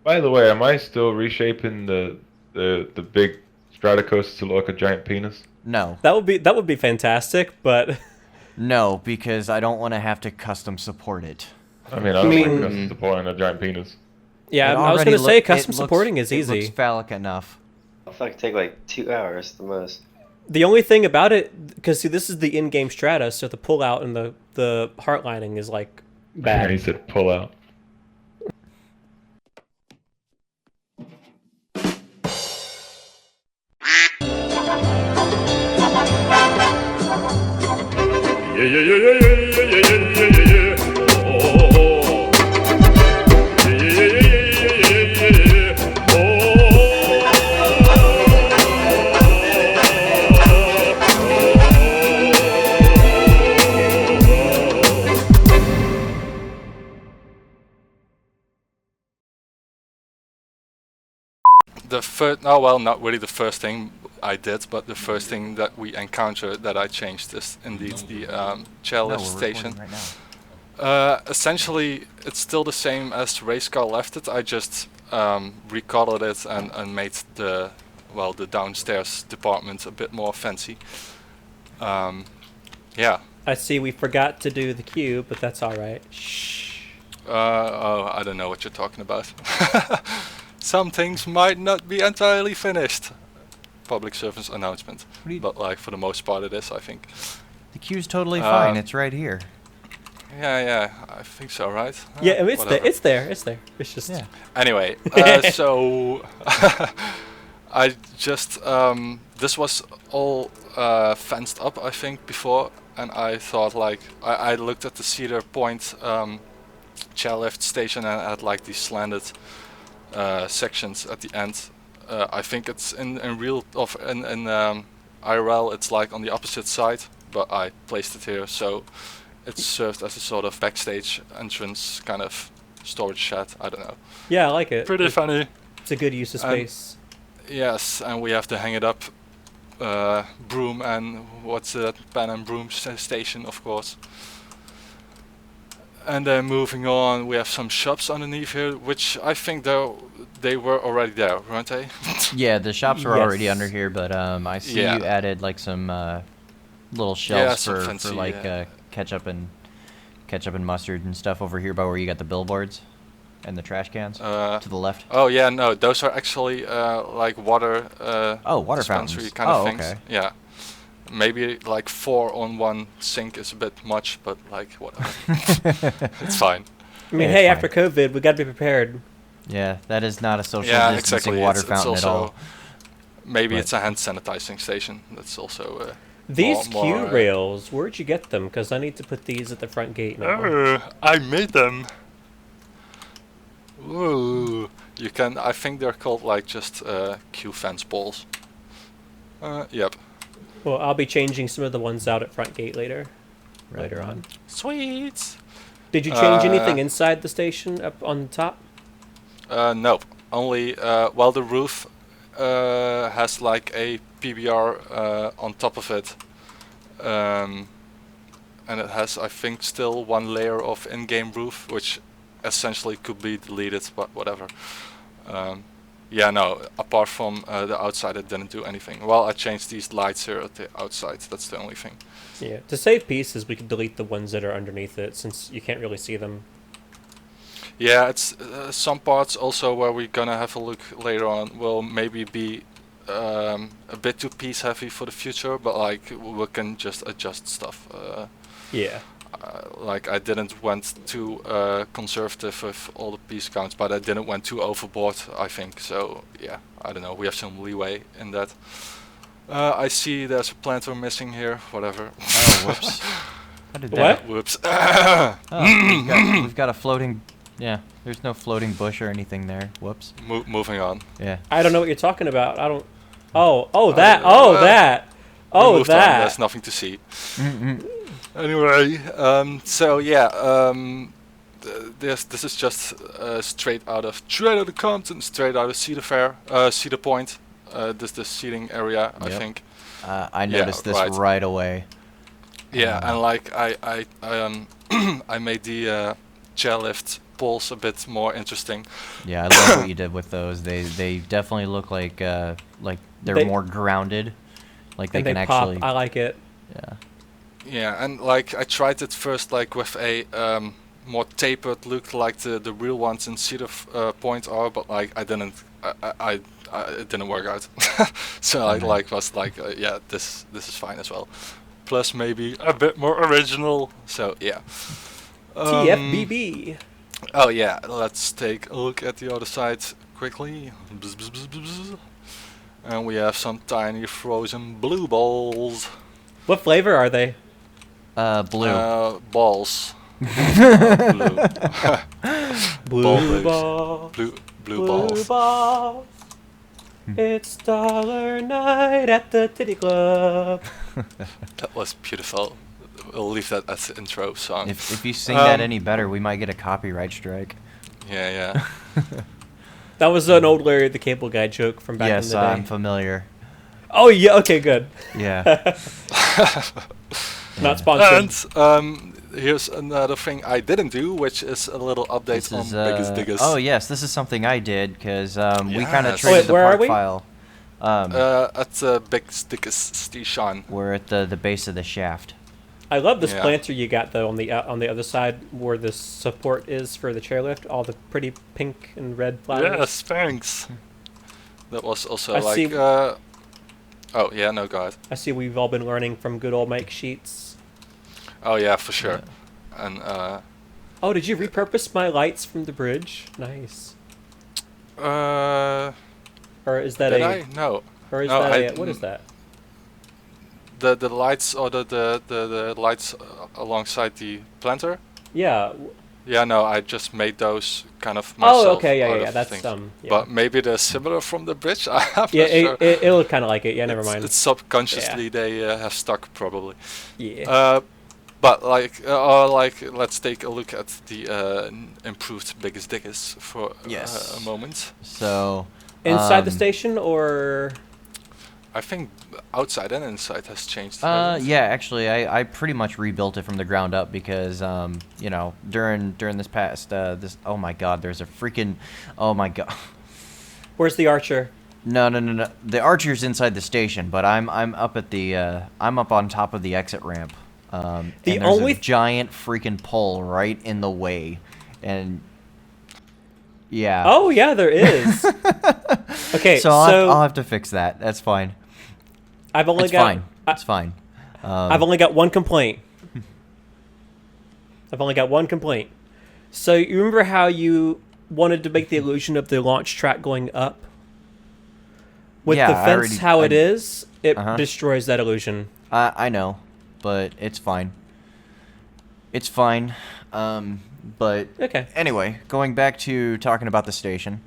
By the way, am I still reshaping the big Stratocoaster to look like a giant penis? No. That would be fantastic, but No, because I don't want to have to custom support it. I mean, I I don't mind mean, custom supporting a giant penis. yeah, It I was already gonna say it custom looks supporting is it looks easy. phallic enough. I feel like it take like 2 hours the most. The only thing about it, because see, this is the in-game strata, so the pullout and the heart lining is like He bad. said pull out. Yeah, yeah, yeah, yeah, yeah, yeah, yeah, yeah, yeah, yeah. Oh, oh, oh. Yeah, yeah, yeah, yeah, yeah, yeah, yeah, yeah, yeah. The first, oh well, not really the first thing I did, but the first thing that we encountered that I changed is indeed the No, chairlift we're station. recording right now. Essentially, it's still the same as the race car left it. I just recolored it and made the downstairs department a bit more fancy. Yeah. I see we forgot to do the queue, but that's all right. Shh. Oh, I don't know what you're talking about. Some things might not be entirely finished. Public service announcement. But like for the most part it is, I think. The queue's totally fine. It's right here. Yeah, I think so, right? Yeah, I mean, it's there. Whatever. It's there. It's there. It's just. Yeah. Anyway, so I just this was all fenced up, I think, before, and I thought like I looked at the Cedar Point chairlift station and had like these slanted sections at the end. I think it's in real of in IRL it's like on the opposite side, but I placed it here so it served as a sort of backstage entrance kind of storage shed. I don't know. Yeah, I like it. Pretty funny. It's a good use of space. Yes, and we have to hang it up. Broom and what's that? Pen and broom station, of course. And then moving on, we have some shops underneath here, which I think they were already there, weren't they? Yeah, the shops were already Yes. under here, but I see Yeah. you added like some little Yeah, shelves some for fancy, like ketchup and mustard and stuff over here by where you got the billboards and the trash cans to the left. Oh yeah, no, those are actually like water. Oh, water dispensary fountains. kind of Oh, things. okay. Yeah, maybe like 4 on one sink is a bit much, but like whatever, it's fine. I mean, Yeah, hey, it's after COVID, we got to be prepared. Yeah, that is not a social Yeah, distancing exactly. water It's fountain at also all. maybe But- it's a hand sanitizing station. That's also. These more, queue rails, where'd you get them? Because I need to put these at the front gate now. I made them. Ooh, you can. I think they're called like just queue fence balls. Yep. Well, I'll be changing some of the ones out at front gate later. Right Later on. on. Sweet. Did you change anything inside the station up on the top? Nope. Only well, the roof has like a PBR on top of it, and it has, I think, still one layer of in-game roof, which essentially could be deleted, but whatever. Yeah, no. Apart from the outside, it didn't do anything. Well, I changed these lights here at the outside. That's the only thing. Yeah. To save pieces, we could delete the ones that are underneath it, since you can't really see them. Yeah, it's some parts also where we're gonna have a look later on will maybe be a bit too piece heavy for the future, but like we can just adjust stuff. Yeah. Like I didn't went too conservative with all the piece counts, but I didn't went too overboard, I think. So yeah, I don't know. We have some leeway in that. I see there's a planter missing here. Whatever. Oh, whoops. How did What? that? Whoops. Oh, we've got a floating. Yeah, there's no floating bush or anything there. Whoops. Moving on. Yeah. I don't know what you're talking about. I don't. Oh, that. Oh, that. We Oh, moved on, that. there's nothing to see. Anyway, so yeah, this is just straight out of Compton, straight out of Cedar Fair, Cedar Point. This the seating area, I Yep. think. I noticed this right. right away. Yeah, and like I I made the chairlift poles a bit more interesting. Yeah, I love what you did with those. They definitely look like they're They- more grounded. Like they and can they pop. actually. I like it. Yeah. Yeah, and like I tried it first like with a more tapered look like the real ones in Cedar Point are, but like I it didn't work out. So I like was like yeah, this is fine as well. Plus maybe a bit more original. So yeah. TFBB. Oh yeah, let's take a look at the other side quickly. Bzz, bzz, bzz, bzz, bzz. And we have some tiny frozen blue balls. What flavor are they? Blue. Balls. Blue. Blue Ball ball. Blue balls. Ball. It's dollar night at the titty club. That was beautiful. We'll leave that as the intro song. If you sing that any better, we might get a copyright strike. Yeah. That was an old Larry the Cable Guy joke from back in Yes, the day. I'm familiar. Oh yeah, okay, good. Yeah. Not sponsored. And here's another thing I didn't do, which is a little update This on is, Biggest Diggers. oh yes, this is something I did because we kind of Yes. traded Wait, the where are part we? file. At the Biggest Diggers station. We're at the base of the shaft. I love this Yeah. planter you got though on the other side where the support is for the chairlift. All the pretty pink and red flowers. Yes, thanks. That was also I like. see- Oh yeah, no, go ahead. I see we've all been learning from good old Mike Sheets. Oh yeah, for sure. And Oh, did you repurpose my lights from the bridge? Nice. did Or is that I? No. Or is No, that what is that? The lights or the lights alongside the planter. Yeah. Yeah, no, I just made those kind of myself. Oh, okay, out yeah. of That's things. yeah. But maybe they're similar from the bridge. I'm yeah, not sure. it looked kind of like it. Yeah, never mind. It's subconsciously they have stuck probably. Yeah. But like, let's take a look at the improved Biggest Diggers for Yes. a moment. So Inside the station or? I think outside and inside has changed. yeah, actually, I pretty much rebuilt it from the ground up because you know, during this past this, oh my god, there's a freaking, oh my god. Where's the archer? No. The archer's inside the station, but I'm up at the I'm up on top of the exit ramp. The and there's only a giant freaking pole right in the way, and yeah. Oh yeah, there is. Okay, So I'll have to fix that. That's fine. I've only It's got. fine. It's fine. I've only got one complaint. I've only got one complaint. So you remember how you wanted to make the illusion of the launch track going up? With Yeah, the I fence already- how it I- is, it Uh-huh. destroys that illusion. I know, but it's fine. It's fine. But Okay. anyway, going back to talking about the station,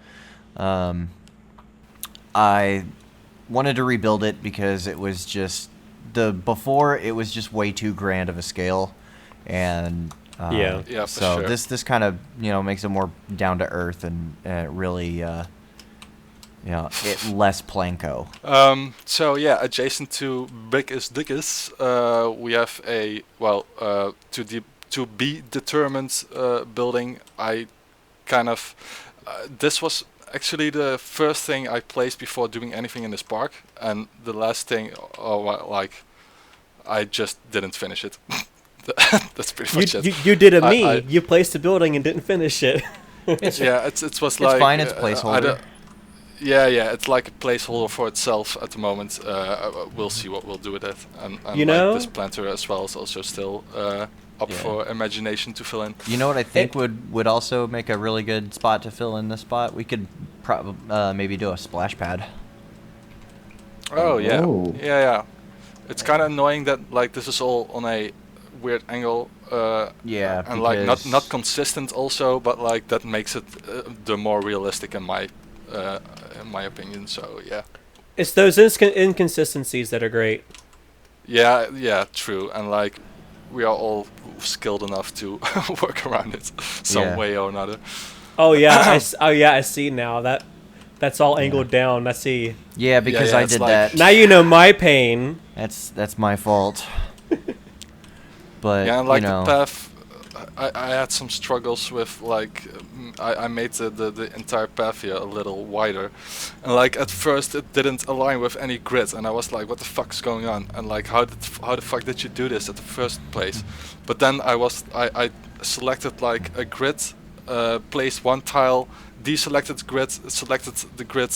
I wanted to rebuild it because it was just before it was just way too grand of a scale, and Yeah. Yeah, for so sure. this kind of makes it more down to earth and really it less planko. So yeah, adjacent to Biggest Diggers, we have a to be determined building. I kind of this was actually the first thing I placed before doing anything in this park, and the last thing, I just didn't finish it. That's pretty much it. You did a me. I- You placed a building and didn't finish it. Yeah, it was It's like fine, it's I placeholder. don't- yeah, it's like a placeholder for itself at the moment. We'll see what we'll do with it, and You know- this planter as well is also still up Yeah. for imagination to fill in. You know what I think would also make a really good spot to fill in this spot? We could maybe do a splash pad. Oh yeah, Oh. yeah. It's kind of annoying that like this is all on a weird angle. Yeah, and like because- not consistent also, but like that makes it the more realistic in my opinion. So yeah. It's those inconsistencies that are great. Yeah, true. And like, we are all skilled enough to work around it some Yeah. way or another. Oh yeah, I see now. That's all angled down. I see. Yeah, because yeah, I it's did like- that. Now you know my pain. That's my fault. But Yeah, and like you know, the path I had some struggles with like I made the entire path here a little wider, and like at first it didn't align with any grid, and I was like, what the fuck's going on? And like how the fuck did you do this at the first place? But then I selected like a grid, placed one tile, deselected grid, selected the grid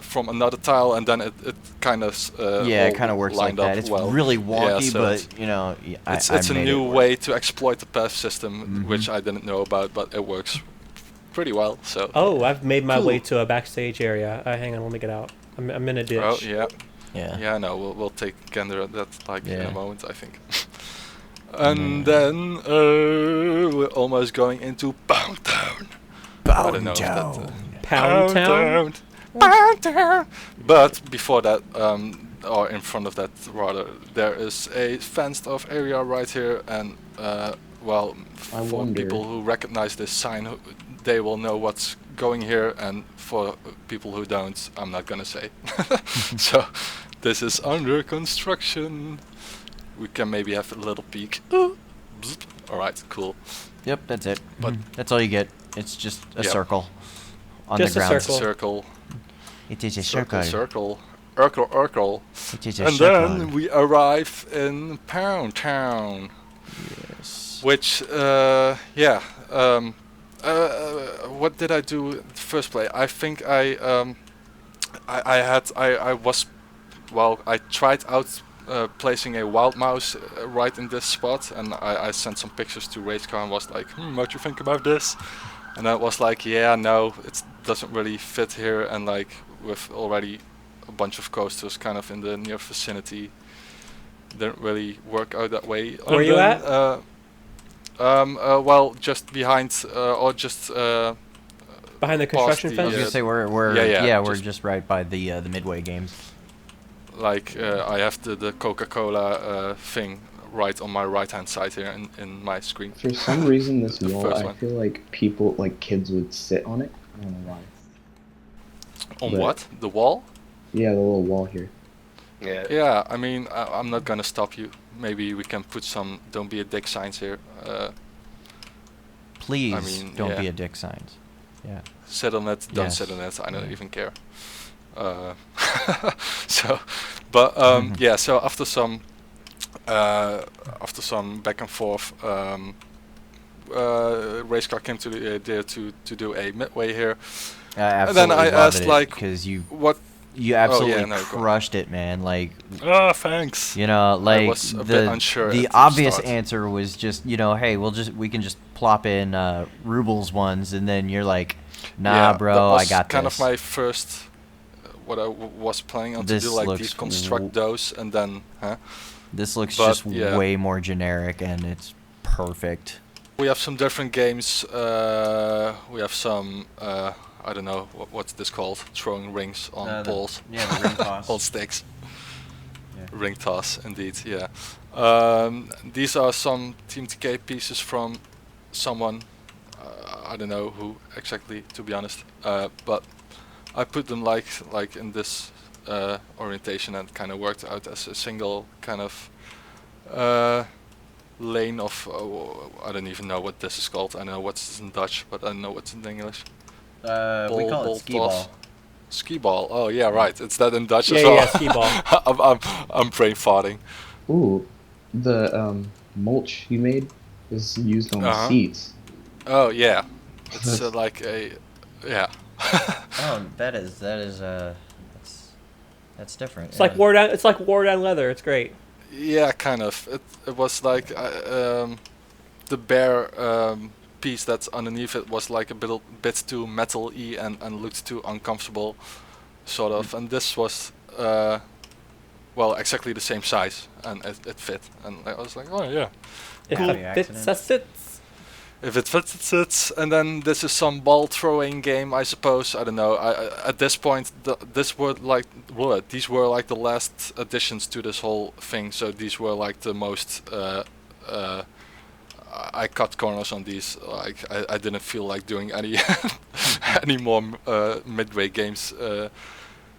from another tile, and then it kind of Yeah, it kind of works like lined up that. It's well. really wonky, Yeah, so but you know, it's I a made new it work. way to exploit the path system, Mhm. which I didn't know about, but it works pretty well. So. Oh, I've made my way Cool. to a backstage area. Hang on, let me get out. I'm in a ditch. Oh yeah, Yeah. yeah. No, we'll take gander at that like in Yeah. a moment, I think. And then we're almost going into Pound Town. I don't know if that. Pound Town? Pound Town. But before that, or in front of that rather, there is a fenced-off area right here, and well, I for wonder. people who recognize this sign, they will know what's going here, and for people who don't, I'm not gonna say. So, this is under construction. We can maybe have a little peek. All right, cool. Yep, that's it. But- That's all you get. It's just a Yep. circle on Just a the ground. circle. Circle, It is a circle, circle. circle, Urkel. It is a And circle. then we arrive in Pound Town, Yes. which, what did I do in the first play? I think I tried out placing a wild mouse right in this spot, and I sent some pictures to Racecar and was like, what you think about this? And I was like, yeah, no, it doesn't really fit here, and like with already a bunch of coasters kind of in the near vicinity, didn't really work out that way. Where And you then, at? well, just behind, or just Behind the construction the, I was fence? gonna say we're we're just right by the Midway games. like I have the Coca-Cola thing right on my right hand side here in my screen. For some reason, this The wall, first I one. feel like people, like kids, would sit on it. I don't know why. On But- what? The wall? Yeah, the little wall here. Yeah. Yeah, I mean, I'm not gonna stop you. Maybe we can put some "Don't be a dick" signs here. Please mean, don't yeah. be a dick signs. Yeah. Sit on it, don't Yes. sit on it. I don't Yeah. even care. So, but Mhm. yeah. So after some back and forth, Racecar came to the idea to do a midway here. I And absolutely then I love asked, it like, because you What? absolutely no, go on. crushed it, man. Like Ah, thanks. you know, like was a bit the unsure the at the obvious start. answer was just hey we can just plop in Rubles ones, and then you're like, nah, Yeah, bro, that was I got kind this. of my first. What I was planning on This to do, like looks deconstruct those, and then, This looks but, just yeah. way more generic, and it's perfect. We have some different games. We have some, I don't know, what's this called? Throwing rings on balls. Yeah, the ring toss. On sticks. Yeah. Ring toss, indeed, yeah. These are some Team TK pieces from someone, I don't know who exactly, to be honest. But I put them like in this orientation, and kind of worked out as a single kind of lane of I don't even know what this is called. I know what's in Dutch, but I don't know what's in English. We Ball, call ball it skee toss. ball. Ski ball. Oh yeah, right. It's that in Dutch Yeah, as well. yeah, skee ball. I'm brain farting. Ooh, the mulch you made is used on Uh-huh. seats. Oh yeah, it's like a yeah. Oh, that's different. It's like wore down leather. It's great. Yeah, kind of. It was like the bare piece that's underneath it was like a bit too metal-y and looked too uncomfortable, sort of. And this was well exactly the same size, and it fit. And I was like, oh yeah, If Cool. it fits, that sits. if it fits, it sits. And then this is some ball throwing game, I suppose. I don't know. At this point, these were like the last additions to this whole thing. So these were like the most. I cut corners on these. Like I didn't feel like doing any any more Midway games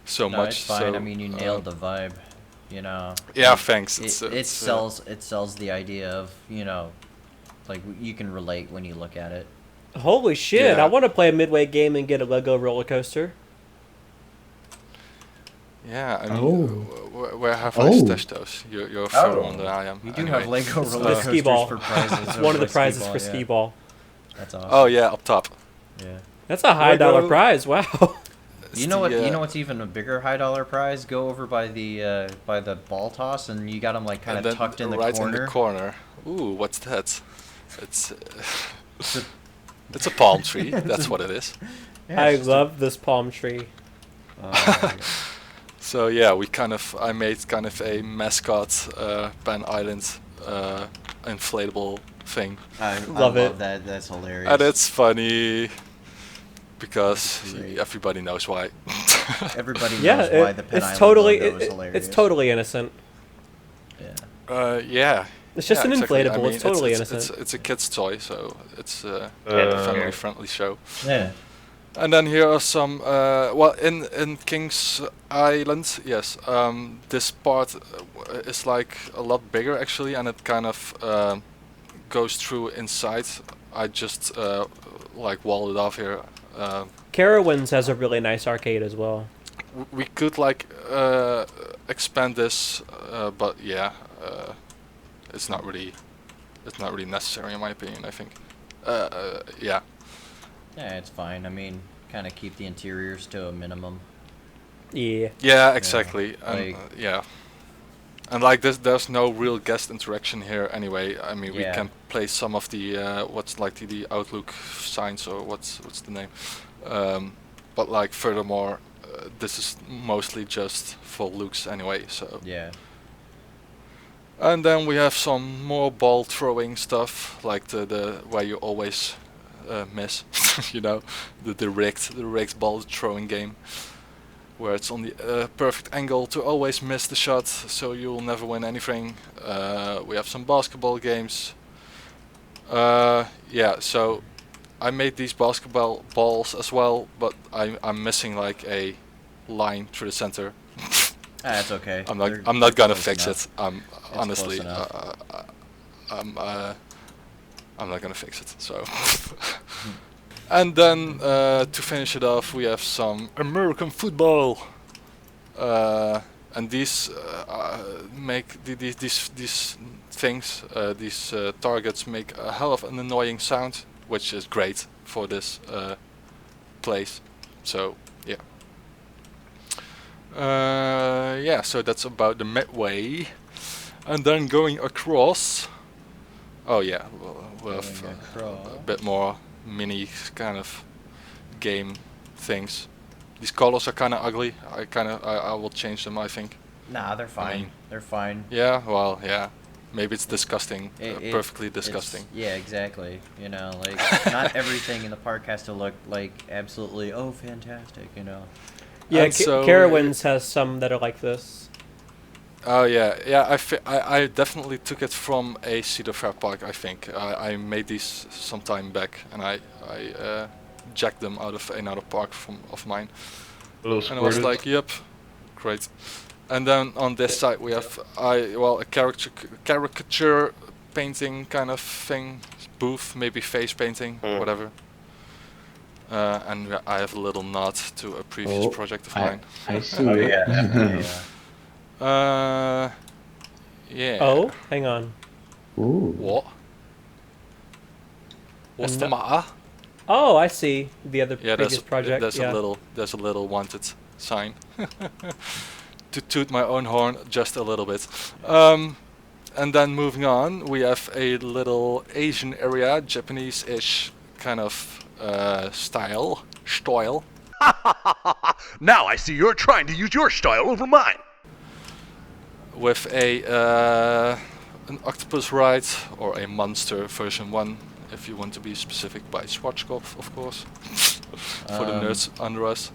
so No, much. it's fine. So, I mean, you nailed the vibe. You know. Yeah, thanks. It sells the idea of Like you can relate when you look at it. Holy shit! Yeah. I want to play a Midway game and get a Lego roller coaster. Yeah, I mean, Oh. where have I Oh. stashed those? You're further on than I am. We do anyway. have Lego It's roller the skee coasters ball. for prizes. It's over one of the by prizes skee for ball, skee yeah. ball. That's awesome. Oh yeah, up top. Yeah. That's a high dollar Lego- prize. Wow. It's You know what? the, You know what's even a bigger high dollar prize? Go over by the ball toss, and you got them like kind and of then tucked in the right corner. in the corner. Ooh, what's that? It's It's a- it's a palm tree. That's what it is. yeah, I it's just a- love this palm tree. So yeah, I made kind of a mascot Pan Island inflatable thing, I Love love it. that. That's hilarious. and it's funny because Great. everybody knows why. Everybody knows Yeah, why the Penn it's Island totally logo is hilarious. it's totally innocent. Yeah. Yeah. It's just Yeah, an exactly. inflatable. I mean, it's totally it's, innocent. It's a kid's toy, so it's a Uh, family-friendly show. Yeah. And then here are some. Well, in King's Island, yes. This part is like a lot bigger actually, and it kind of goes through inside. I just like walled it off here. Carowinds has a really nice arcade as well. We could like expand this, but yeah, it's not really necessary in my opinion. I think. Yeah. Yeah, it's fine. I mean, kind of keep the interiors to a minimum. Yeah. Yeah, exactly. And, like- yeah. And like this, there's no real guest interaction here anyway. I mean, we Yeah. can place some of the what's like the Outlook signs or what's the name. But like furthermore, this is mostly just for looks anyway. So. Yeah. And then we have some more ball throwing stuff, like the where you always miss, you know, the rigged ball throwing game, where it's on the perfect angle to always miss the shot, so you'll never win anything. We have some basketball games. Yeah, so I made these basketball balls as well, but I'm missing like a line through the center. That's okay. I'm They're not gonna close fix enough. it. I'm honestly, close enough. I'm not gonna fix it. So, and then to finish it off, we have some American football, and these make these things, these targets make a hell of an annoying sound, which is great for this place. So yeah. Yeah, so that's about the Midway, and then going across. Oh yeah, we'll have Going across. a bit more mini kind of game things. These colors are kind of ugly. I will change them. I think. Nah, they're fine. mean- They're fine. Yeah, well, yeah. Maybe it's disgusting, It- perfectly it's- disgusting. Yeah, exactly. You know, like not everything in the park has to look like absolutely fantastic. You know. Yeah, And so- Carowinds has some that are like this. Oh yeah, yeah. I definitely took it from a Cedar Fair park. I think I made these some time back, and I jacked them out of another park of mine. A little And I was squirted. like, yep, great. And then on this side we have a caricature painting kind of thing, booth, maybe face painting, Mm. whatever. And I have a little nod to a previous Oh, project of I mine. see. Yeah. Yeah. Oh, hang on. Ooh. What? What's the And matter? Oh, I see the other Yeah, previous project. there's yeah. a little wanted sign. To toot my own horn just a little bit. And then moving on, we have a little Asian area, Japanese-ish kind of style. Now I see you're trying to use your style over mine. With an octopus ride, or a monster version 1, if you want to be specific, by Schwarzkopf, of course, for the nerds under us.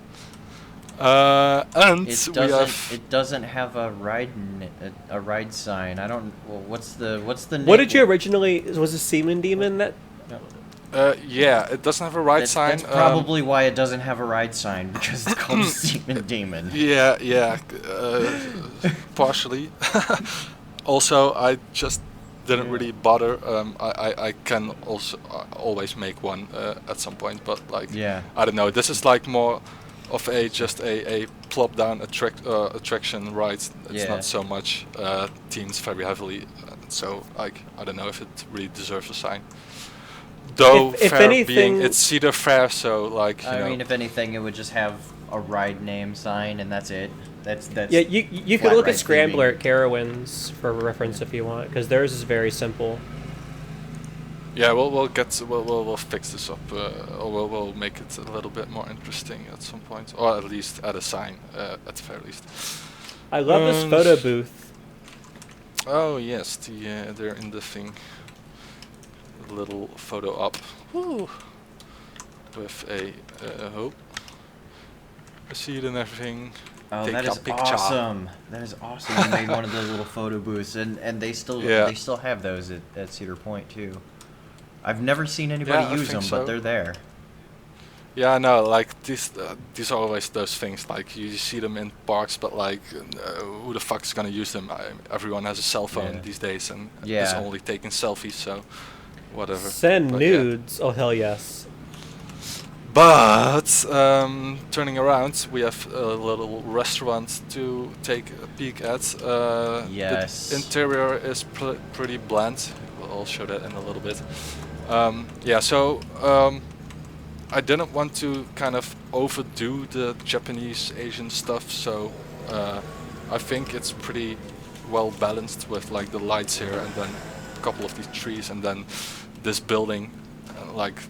And It doesn't have a ride sign. I don't. Well, what's the name? What did you originally? Was it Seaman Demon that? yeah, it doesn't have a ride sign. That's probably why it doesn't have a ride sign, because it's called Demon Demon. Yeah, partially. Also, I just didn't really bother. I can also always make one at some point, but like Yeah. I don't know. This is like more of just a plop down attraction ride. It's Yeah. not so much teams very heavily. So like I don't know if it really deserves a sign. Though If fair anything- being, it's Cedar Fair, so like you I know. mean, if anything, it would just have a ride name sign, and that's it. That's Yeah, you could flat look ride at Scrambler theming. at Carowinds for reference if you want, because theirs is very simple. Yeah, we'll fix this up, or we'll make it a little bit more interesting at some point, or at least add a sign at the very least. I love this photo booth. Oh yes, they're in the thing. A little photo op. Woo. With a seat and everything. Oh, Take that a is picture. awesome! That is awesome. You made one of those little photo booths, and they still have those at Cedar Point too. I've never seen anybody Yeah, I use think them, so. but they're there. Yeah, no, like these are always those things. Like you see them in parks, but like who the fuck's gonna use them? Everyone has a cell phone Yeah. these days, and is Yeah. only taking selfies. So whatever. Send But, yeah. nudes. Oh hell yes. But turning around, we have a little restaurant to take a peek at. Yes. The interior is pretty bland. I'll show that in a little bit. Yeah, so I didn't want to kind of overdo the Japanese Asian stuff, so I think it's pretty well balanced with like the lights here and then a couple of these trees and then this building. Like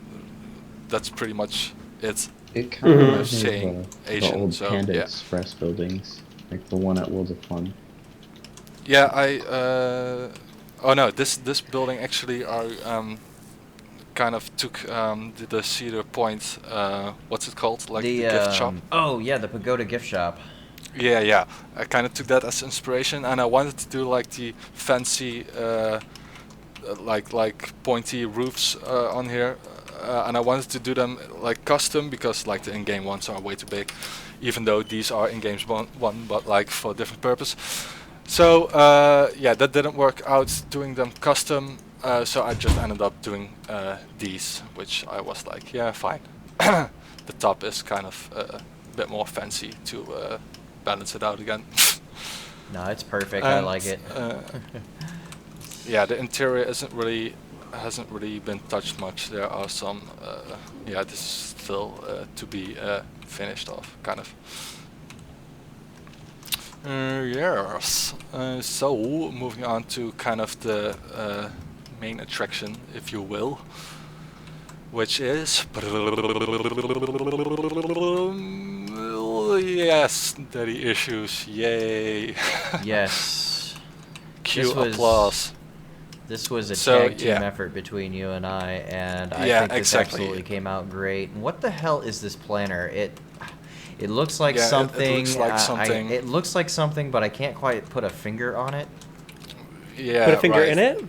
that's pretty much it. It kind of Mhm. reminds me Saying of the Asian, old so, Panda yeah. Express buildings, like the one at World of Fun. Yeah, oh no, this building actually kind of took the Cedar Point. What's it called? Like the gift shop. Oh yeah, the Pagoda gift shop. Yeah. I kind of took that as inspiration, and I wanted to do like the fancy, like pointy roofs on here, and I wanted to do them like custom because like the in-game ones are way too big, even though these are in-game one, but like for a different purpose. So yeah, that didn't work out doing them custom. So I just ended up doing these, which I was like, yeah, fine. The top is kind of a bit more fancy to balance it out again. No, it's perfect. I like it. Yeah, the interior hasn't really been touched much. There are some, yeah, this is still to be finished off, kind of. Yes. So moving on to kind of the main attraction, if you will, which is yes, daddy issues. Yay! Yes. Cue This was- applause. This was a So, tag team yeah. effort between you and I, and I Yeah, think this exactly. absolutely came out great. And what the hell is this planner? It looks like Yeah, it something. looks like something. It looks like something, but I can't quite put a finger on it. Yeah. Put a finger right. in it.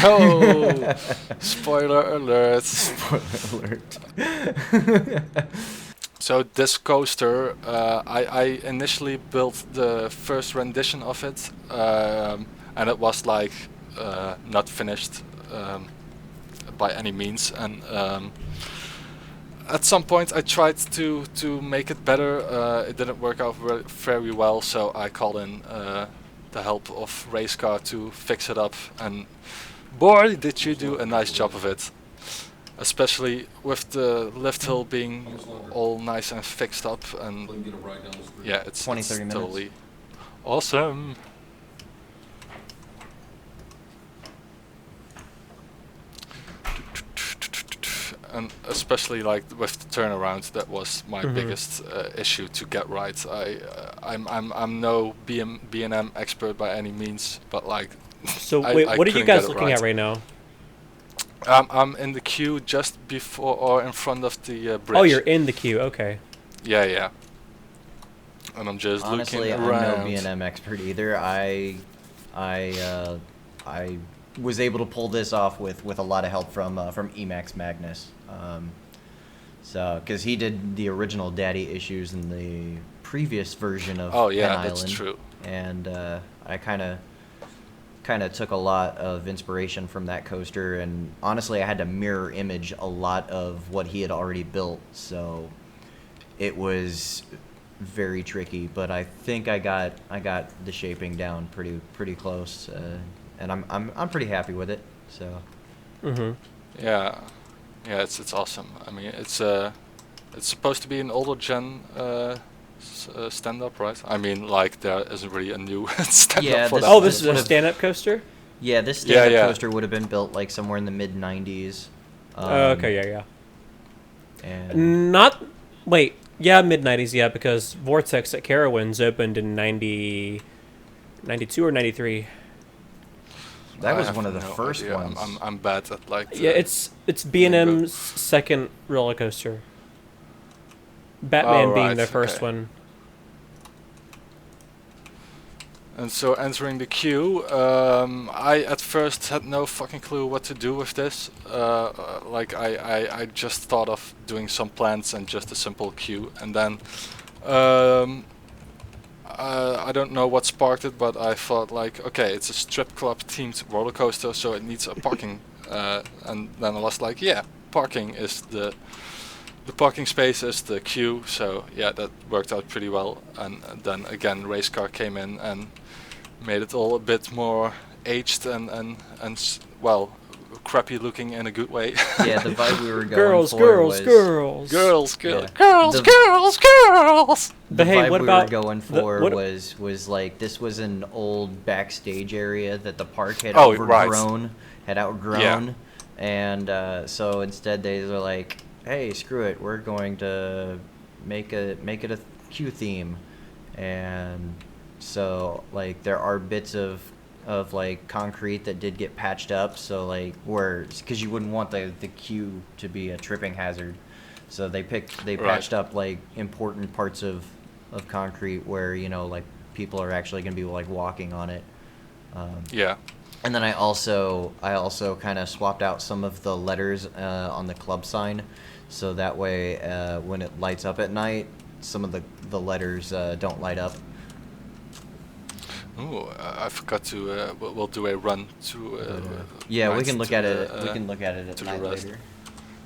Oh! Spoiler alert. Spoiler alert. So this coaster, I initially built the first rendition of it, and it was like not finished by any means. And at some point, I tried to make it better. It didn't work out very well, so I called in the help of Racecar to fix it up. And boy, did you do a nice job of it! Especially with the lift hill being all nice and fixed up, and yeah, it's 20, 30 minutes. totally awesome. And especially like with the turnaround, that was my Mhm. biggest issue to get right. I'm no B&M expert by any means, but like So I- wait, I what are you couldn't guys get it looking right. at right now? I'm in the queue just before or in front of the bridge. Oh, you're in the queue. Okay. Yeah. And I'm just Honestly, looking I'm around. no B&M expert either. I was able to pull this off with a lot of help from Emacs Magnus. So, because he did the original Daddy issues in the previous version of Oh yeah, Penn that's Island, true. and I kind of kind of took a lot of inspiration from that coaster, and honestly, I had to mirror image a lot of what he had already built, so it was very tricky. But I think I got the shaping down pretty close, and I'm pretty happy with it. So. Mm-hmm. Yeah, it's awesome. I mean, it's supposed to be an older gen stand-up, right? I mean, like there isn't really a new stand-up Yeah, for this- that. Oh, this is a would've- stand-up coaster. Yeah, this stand-up yeah. coaster would have been built like somewhere in the mid '90s. Okay, yeah. And Not wait, yeah, mid '90s, yeah, because Vortex at Carowinds opened in 92 or 93. that I was have one of the no first idea. ones. I'm bad at like. Yeah, it's B&M's second roller coaster. Batman Oh, being right, their first okay. one. And so entering the queue, I at first had no fucking clue what to do with this. Like I just thought of doing some plants and just a simple queue, and then I don't know what sparked it, but I thought like, okay, it's a strip club themed roller coaster, so it needs a parking. And then I was like, yeah, parking is the parking space is the queue, so yeah, that worked out pretty well. And then again, race car came in and made it all a bit more aged and well, crappy looking in a good way. Yeah, the vibe we were going Girls, for girls, was girls. girls, Yeah. girls, The- girls, girls. the But hey, vibe what we about were going the- for what- was like this was an old backstage area that the park had Oh, right. outgrown, and so instead they were like, hey, screw it, we're going to make it a queue theme, and so like there are bits of like concrete that did get patched up, so like where because you wouldn't want the queue to be a tripping hazard, so they patched up like important parts of concrete where like people are actually going to be like walking on it. Yeah. And then I also kind of swapped out some of the letters on the club sign, so that way when it lights up at night, some of the letters don't light up. Ooh, I forgot to. We'll do a run to. Yeah, we night can look to at the, it. We can look at it at to the night rest. later.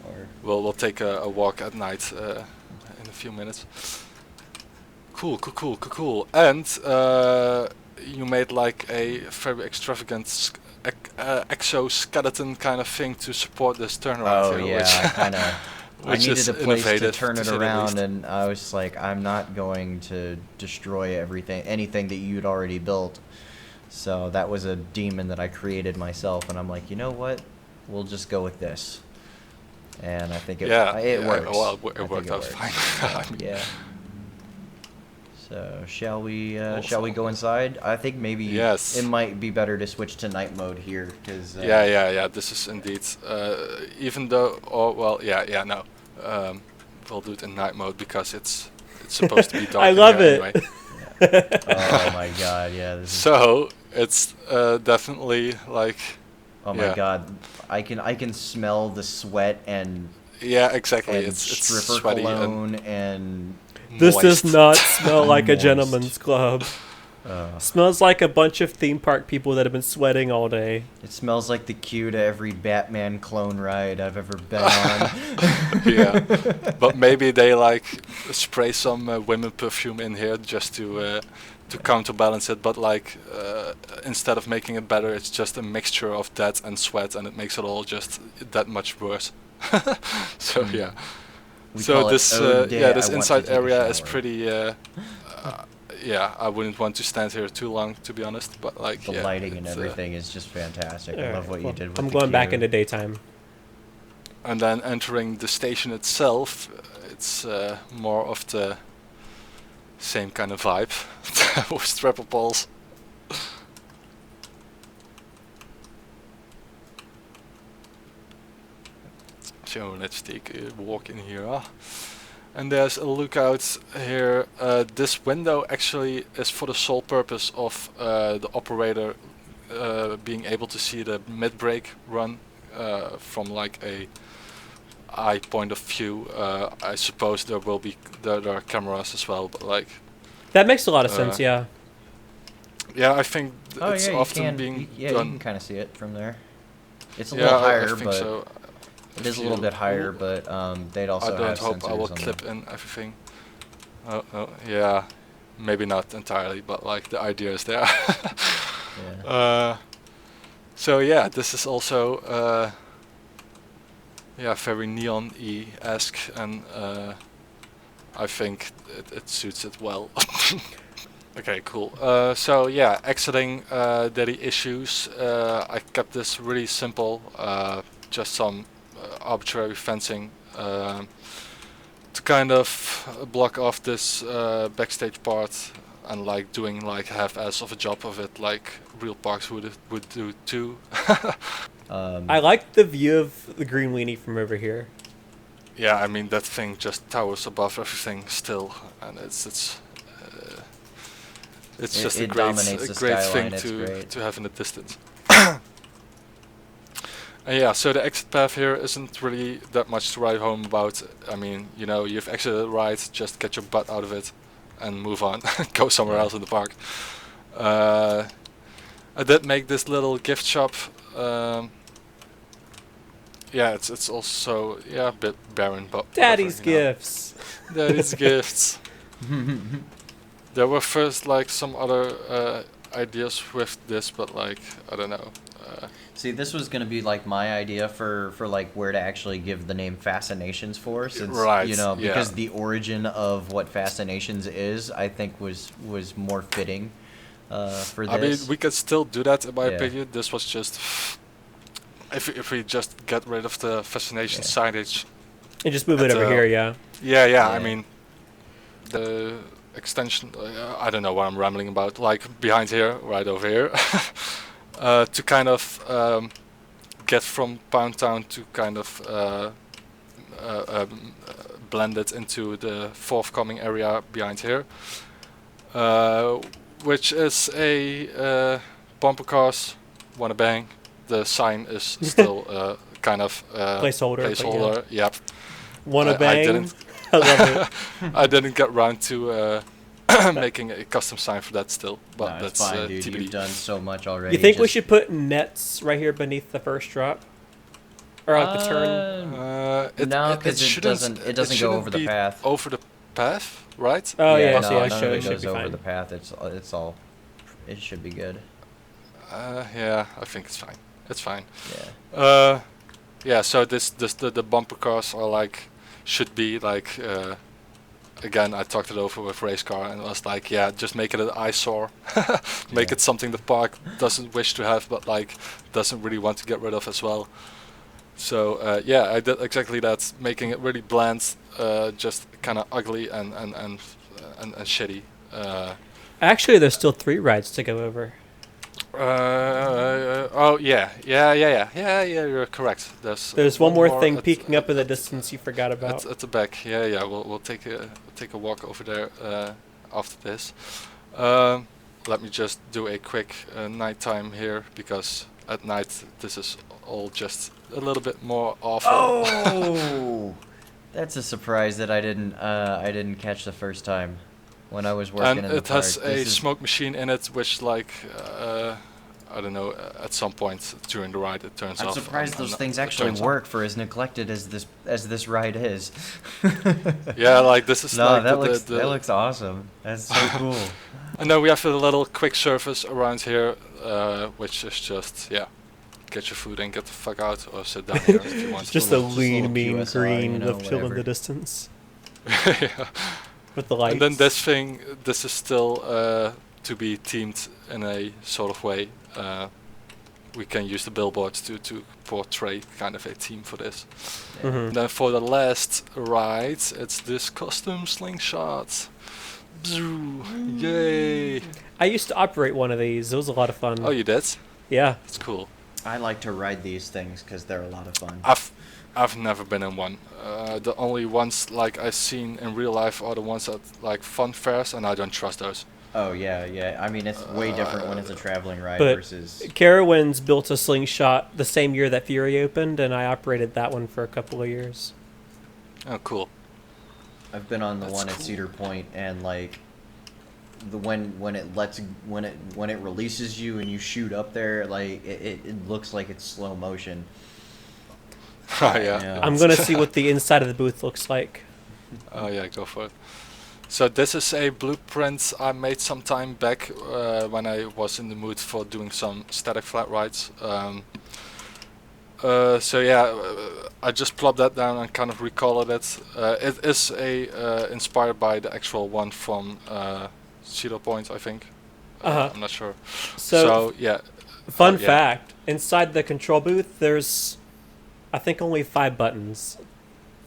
Or We'll take a walk at night in a few minutes. Cool. And you made like a very extravagant exoskeleton kind of thing to support this turnaround. oh here, yeah, I which, kind of. I which needed is a place to innovative, turn to it say the around, least. and I was just like, I'm not going to destroy anything that you'd already built. So that was a demon that I created myself, and I'm like, you know what? We'll just go with this. And I think it works. Well, I it think worked out works. fine. Yeah. So shall we go inside? I think maybe Yes. it might be better to switch to night mode here because Yeah. This is indeed. Even though, no. We'll do it in night mode because it's supposed to be dark. I in love here it. Anyway. Oh my god, yeah. This is, So it's definitely like. oh my yeah. god, I can smell the sweat and Yeah, exactly. and It's stripper sweaty cologne and This does moist. not smell like a Moist. gentleman's club. Smells like a bunch of theme park people that have been sweating all day. it smells like the queue to every Batman clone ride I've ever been on. Yeah, but maybe they like spray some women perfume in here just to counterbalance it. But like instead of making it better, it's just a mixture of that and sweat, and it makes it all just that much worse. So yeah. We So call it this Ode Day this I Want to inside Take a area is Shower. pretty. Yeah, I wouldn't want to stand here too long, to be honest. But like The yeah, lighting and it's, everything is just fantastic. I Alright, love what you well, did with I'm the going back queue. into daytime. And then entering the station itself, it's more of the same kind of vibe with strapper poles. So let's take a walk in here. And there's a lookout here. This window actually is for the sole purpose of the operator being able to see the mid-break run from like a eye point of view. I suppose there are cameras as well, but like That makes a lot of sense, yeah. Yeah, I think Oh it's yeah, you often can. being You done. can kind of see it from there. It's a Yeah, little I higher, think but so. it is a little bit higher. But they'd also I don't have hope I will sensors on clip them. in everything. Oh, yeah, maybe not entirely, but like the idea is there. Yeah. So yeah, this is also yeah, very neon-y-esque, and I think it suits it well. Okay, cool. So yeah, exiting daily issues. I kept this really simple, just some arbitrary fencing to kind of block off this backstage part, and like doing like half-ass of a job of it, like real parks would do too. I like the view of the green weenie from over here. Yeah, I mean that thing just towers above everything still, and it's just a It great dominates the thing skyline, it's to great. have in the distance. Yeah, so the exit path here isn't really that much to write home about. I mean, you know, you've exited the ride, just get your butt out of it and move on, go somewhere else in the park. I did make this little gift shop. Yeah, it's also a bit barren, but Daddy's whatever, you know. gifts. Daddy's gifts. There were first like some other ideas with this, but like I don't know. See, this was gonna be like my idea for like where to actually give the name Fascinations for, since Right, you know, yeah. because the origin of what Fascinations is, I think was more fitting for this. I mean, we could still do that in my Yeah. opinion. This was just if we just get rid of the fascination Yeah. signage. And just move it At, over here, yeah. Yeah, Yeah. I mean, the extension. I don't know what I'm rambling about. Like behind here, right over here, to kind of get from Pound Town to kind of blend it into the forthcoming area behind here, which is a bumper cars. Wanna bang? The sign is still kind of Placeholder, but Placeholder. Yep. Wanna I bang? didn't- I love it. I didn't get round to making a custom sign for that still, but No, it's that's fine, dude. TBD. You've done so much already. You think we just- should put nets right here beneath the first drop? Or like the turn? No, because it shouldn't- doesn't go shouldn't over the be path. Over the path, right? Oh yeah, no, so yeah, none should, of it should goes be over fine. the path. It's all. It should be good. Yeah, I think it's fine. It's fine. Yeah. Yeah. So the bumper cars are like should be like. Again, I talked it over with race car and it was like, yeah, just make it an eyesore. Make Yeah. it something the park doesn't wish to have, but like doesn't really want to get rid of as well. So yeah, I did exactly that, making it really bland, just kind of ugly and shitty. Actually, there's still 3 rides to go over. Oh yeah, you're correct. There's one more thing at- peeking up in the distance you forgot at, about. at the back. Yeah. We'll take a walk over there after this. Let me just do a quick nighttime here because at night this is all just a little bit more awful. Oh, that's a surprise that I didn't catch the first time when I was working And in the it has park. a This is- smoke machine in it, which like I don't know. At some point during the ride, it turns I'm off. surprised and- those and things it actually turns on. work for as neglected as this ride is. Yeah, like this is No, like that looks awesome. That's so cool. And then we have a little quick service around here, which is just get your food and get the fuck out, or sit down here if you want. It's just a little- just a lean, little mean QSR, green you know, lift hill in whatever. the distance Yeah. with the lights. And then this is still to be themed in a sort of way. We can use the billboards to portray kind of a theme for this. Mhm. And then for the last ride, it's this custom slingshot. Bzoo, yay! I used to operate one of these. It was a lot of fun. Oh, you did? Yeah. That's cool. I like to ride these things because they're a lot of fun. I've never been in one. The only ones like I've seen in real life are the ones at like fun fairs, and I don't trust those. Oh yeah. I mean, it's way different when it's a traveling ride But versus. Carowinds built a slingshot the same year that Fury opened, and I operated that one for a couple of years. Oh, cool. I've been on the That's one at cool. Cedar Point, and like, when it releases you and you shoot up there, like it looks like it's slow motion. Oh yeah. Yeah. I'm gonna see what the inside of the booth looks like. Oh yeah, go for it. So this is a blueprint I made some time back when I was in the mood for doing some static flat rides. So yeah, I just plopped that down and kind of recolored it. It is inspired by the actual one from Cedar Point, I think. Uh-huh. I'm not sure. So, yeah. fun yeah. fact: inside the control booth, there's, I think, only 5 buttons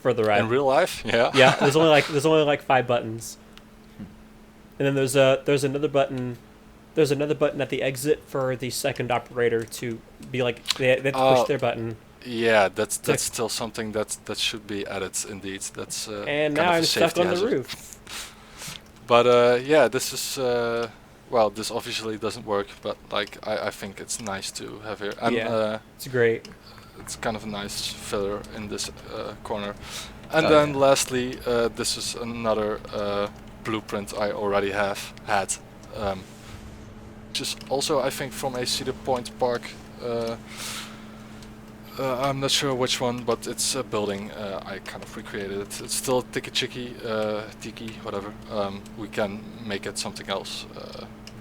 for the ride. In real life, yeah. Yeah, there's only like 5 buttons, and then there's another button. There's another button at the exit for the second operator to be like they have to push their button. Yeah, that's still something that should be added indeed. That's And kind now of a I'm stuck safety on the hazard. roof. But yeah, this is well, this obviously doesn't work, but like I think it's nice to have here, and Yeah. It's great. it's kind of a nice filler in this corner. And Oh, then yeah. lastly, this is another blueprint I already had, which is also I think from a Cedar Point park. I'm not sure which one, but it's a building. I kind of recreated it. It's still tiki, whatever. We can make it something else,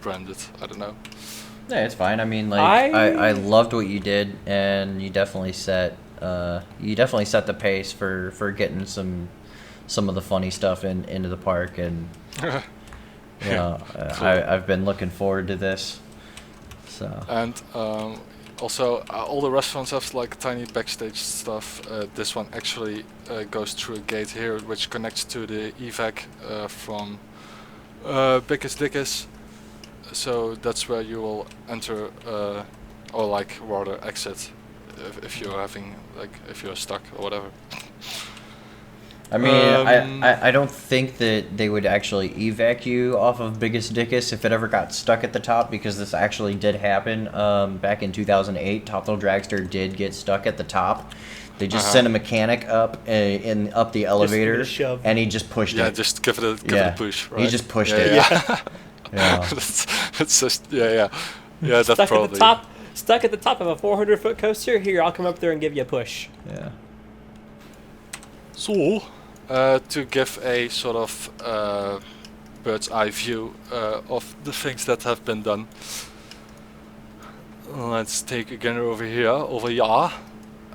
branded. I don't know. Yeah, it's fine. I mean, like I- I loved what you did, and you definitely set the pace for getting some of the funny stuff into the park, and you know, Cool. I've been looking forward to this. So And also, all the restaurants have like tiny backstage stuff. This one actually goes through a gate here, which connects to the evac from Biggest Dickus. So that's where you will enter, or like rather exit, if you're having if you're stuck or whatever. I mean, Um, I don't think that they would actually evac you off of Biggest Dickus if it ever got stuck at the top, because this actually did happen back in 2008. Top Thrill Dragster did get stuck at the top. They just sent a mechanic up up the elevator, shove. and he just pushed Yeah, it. just give it Yeah. a push. Right? He just pushed Yeah, it. Yeah. Yeah. It's just yeah. That's Stuck probably at the top. Stuck at the top of a 400-foot coaster. Here, I'll come up there and give you a push. Yeah. So, to give a sort of bird's eye view of the things that have been done. Let's take again over here,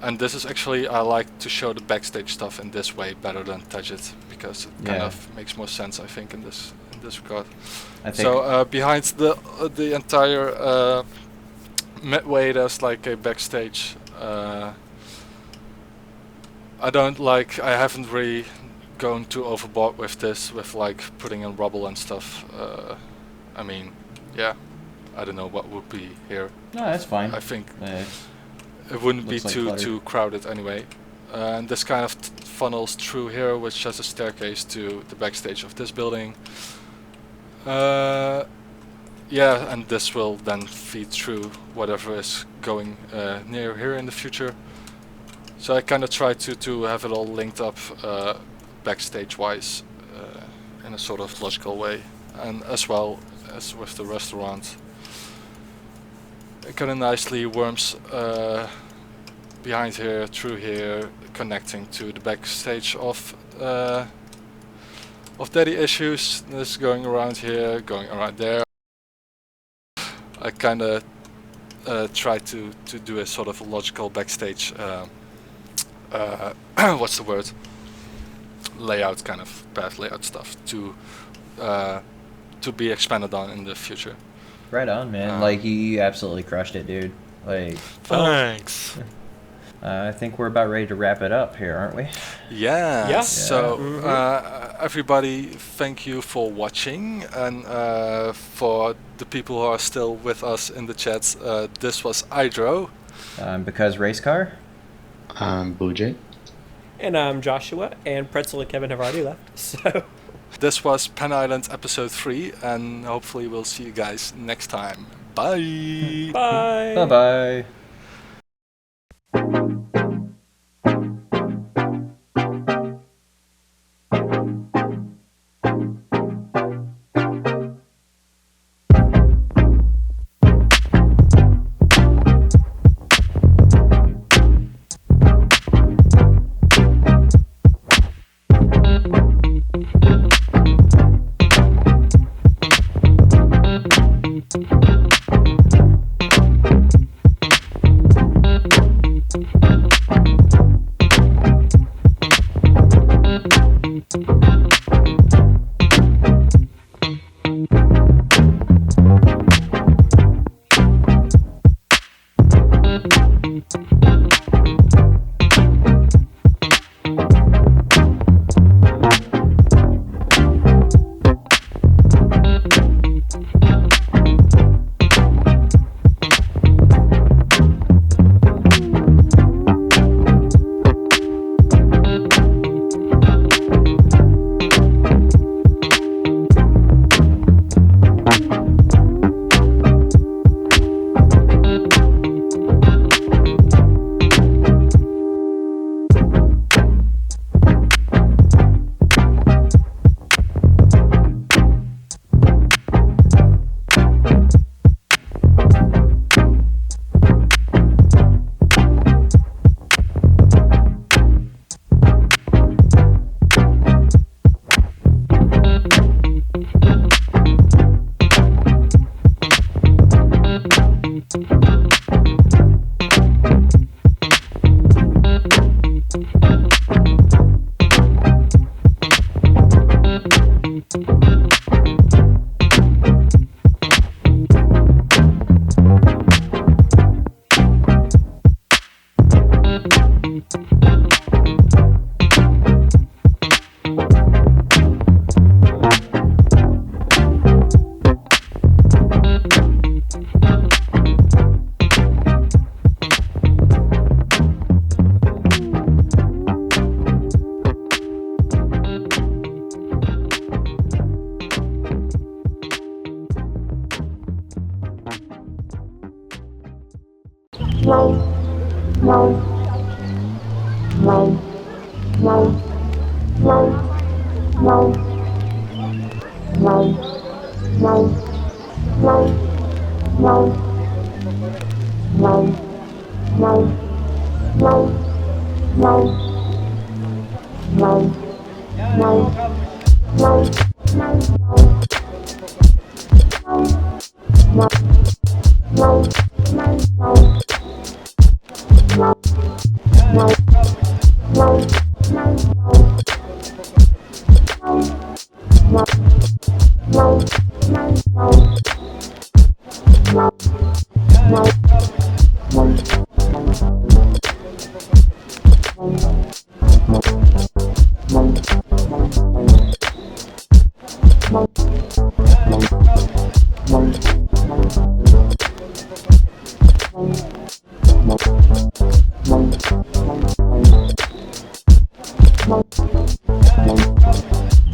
and this is actually, I like to show the backstage stuff in this way better than touch it, because it kind Yeah. of makes more sense, I think, in this regard. I think. So behind the entire Midway, there's like a backstage. I haven't really gone too overboard with this, with like putting in rubble and stuff. I mean, yeah, I don't know what would be here. No, that's fine. I think Uh, it wouldn't be looks like too clutter. crowded anyway. And this kind of funnels through here, which has a staircase to the backstage of this building. Yeah, and this will then feed through whatever is going near here in the future. So I kind of try to have it all linked up backstage-wise in a sort of logical way, and as well as with the restaurant. It kind of nicely worms behind here, through here, connecting to the backstage of Daddy Issues. This going around here, going around there. I kind of try to do a sort of a logical backstage. What's the word? Layout, kind of path layout stuff to be expanded on in the future. right on, man. Like you absolutely crushed it, dude. Like Thanks. I think we're about ready to wrap it up here, aren't we? Yeah. Yeah. So Mhm. everybody, thank you for watching, and for the people who are still with us in the chats, this was Hydro. Because race car. Boojay. And I'm Joshua, and Pretzel and Kevin have already left. So This was Pen Island episode 3, and hopefully we'll see you guys next time. Bye. bye. Bye bye.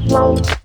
No.